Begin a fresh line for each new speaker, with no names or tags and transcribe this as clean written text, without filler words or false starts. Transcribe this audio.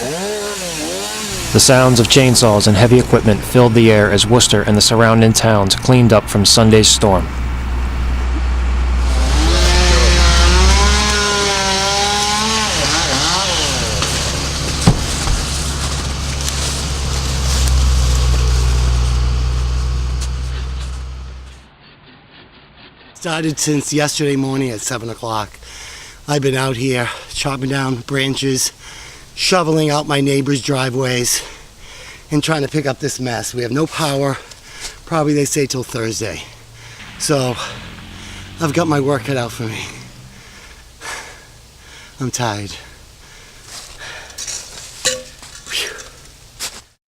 The sounds of chainsaws and heavy equipment filled the air as Worcester and the surrounding towns cleaned up from Sunday's storm.
Started since yesterday morning at 7 o'clock. I've been out here chopping down branches, shoveling out my neighbors' driveways, and trying to pick up this mess. We have no power, probably they say till Thursday. So I've got my work cut out for me. I'm tired.